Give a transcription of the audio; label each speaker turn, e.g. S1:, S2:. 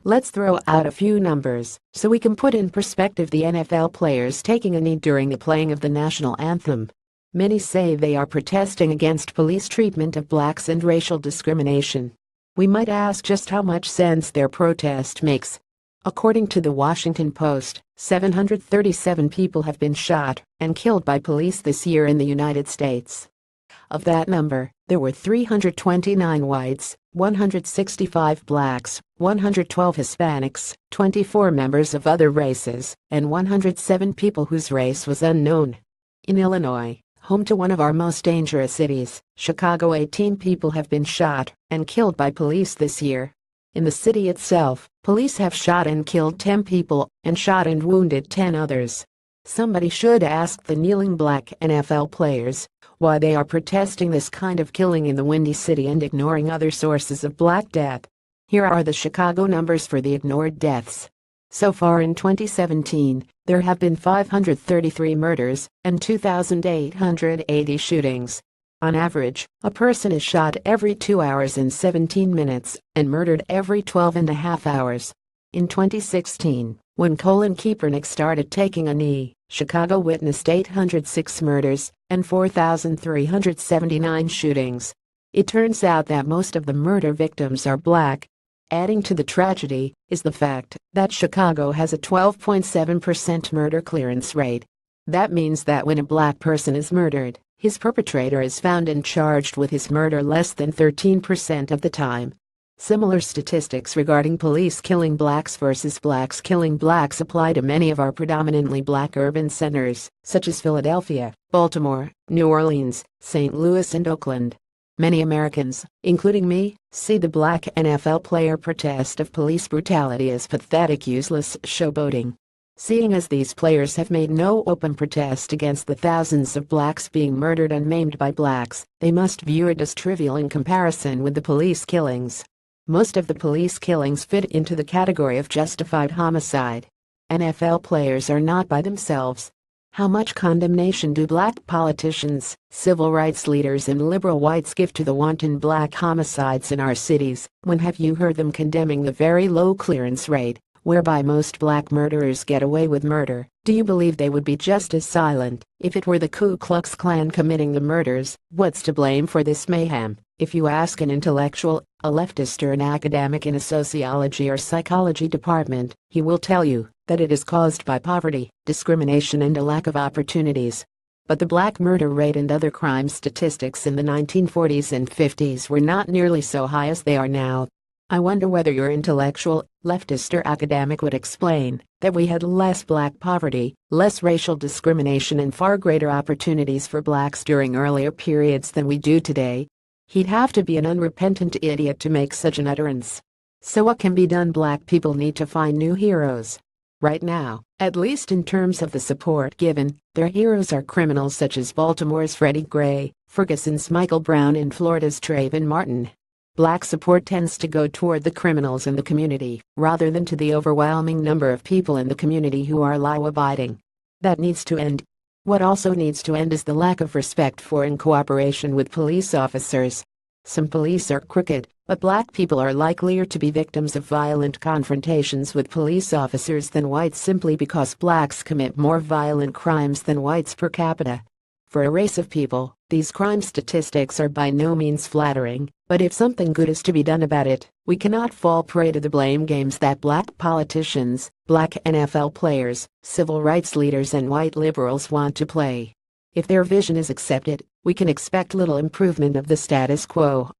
S1: Let's throw out a few numbers so we can put in perspective the NFL players taking a knee during the playing of the national anthem. Many say they are protesting against police treatment of blacks and racial discrimination. We might ask just how much sense their protest makes. According to the Washington Post, 737 people have been shot and killed by police this year in the United States. Of that number, there were 329 whites, 165 blacks, 112 Hispanics, 24 members of other races, and 107 people whose race was unknown. In Illinois, home to one of our most dangerous cities, Chicago, 18 people have been shot and killed by police this year. In the city itself, police have shot and killed 10 people and shot and wounded 10 others. Somebody should ask the kneeling black NFL players why they are protesting this kind of killing in the Windy City and ignoring other sources of black death. Here are the Chicago numbers for the ignored deaths. So far in 2017, there have been 533 murders and 2,880 shootings. On average, a person is shot every 2 hours and 17 minutes and murdered every 12.5 hours. In 2016, when Colin Kaepernick started taking a knee, Chicago witnessed 806 murders and 4,379 shootings. It turns out that most of the murder victims are black. Adding to the tragedy is the fact that Chicago has a 12.7% murder clearance rate. That means that when a black person is murdered, his perpetrator is found and charged with his murder less than 13% of the time. Similar statistics regarding police killing blacks versus blacks killing blacks apply to many of our predominantly black urban centers, such as Philadelphia, Baltimore, New Orleans, St. Louis, and Oakland. Many Americans, including me, see the black NFL player protest of police brutality as pathetic, useless showboating. Seeing as these players have made no open protest against the thousands of blacks being murdered and maimed by blacks, they must view it as trivial in comparison with the police killings. Most of the police killings fit into the category of justified homicide. NFL players are not by themselves. How much condemnation do black politicians, civil rights leaders, and liberal whites give to the wanton black homicides in our cities? When have you heard them condemning the very low clearance rate whereby most black murderers get away with murder? Do you believe they would be just as silent if it were the Ku Klux Klan committing the murders? What's to blame for this mayhem? If you ask an intellectual, a leftist, or an academic in a sociology or psychology department, he will tell you that it is caused by poverty, discrimination, and a lack of opportunities. But the black murder rate and other crime statistics in the 1940s and 50s were not nearly so high as they are now. I wonder whether your intellectual, leftist, or academic would explain that we had less black poverty, less racial discrimination, and far greater opportunities for blacks during earlier periods than we do today. He'd have to be an unrepentant idiot to make such an utterance. So what can be done? Black people need to find new heroes. Right now, at least in terms of the support given, their heroes are criminals such as Baltimore's Freddie Gray, Ferguson's Michael Brown, and Florida's Trayvon Martin. Black support tends to go toward the criminals in the community, rather than to the overwhelming number of people in the community who are law-abiding. That needs to end. What also needs to end is the lack of respect for and cooperation with police officers. Some police are crooked, but black people are likelier to be victims of violent confrontations with police officers than whites simply because blacks commit more violent crimes than whites per capita. For a race of people, these crime statistics are by no means flattering, but if something good is to be done about it, we cannot fall prey to the blame games that black politicians, black NFL players, civil rights leaders, and white liberals want to play. If their vision is accepted, we can expect little improvement of the status quo.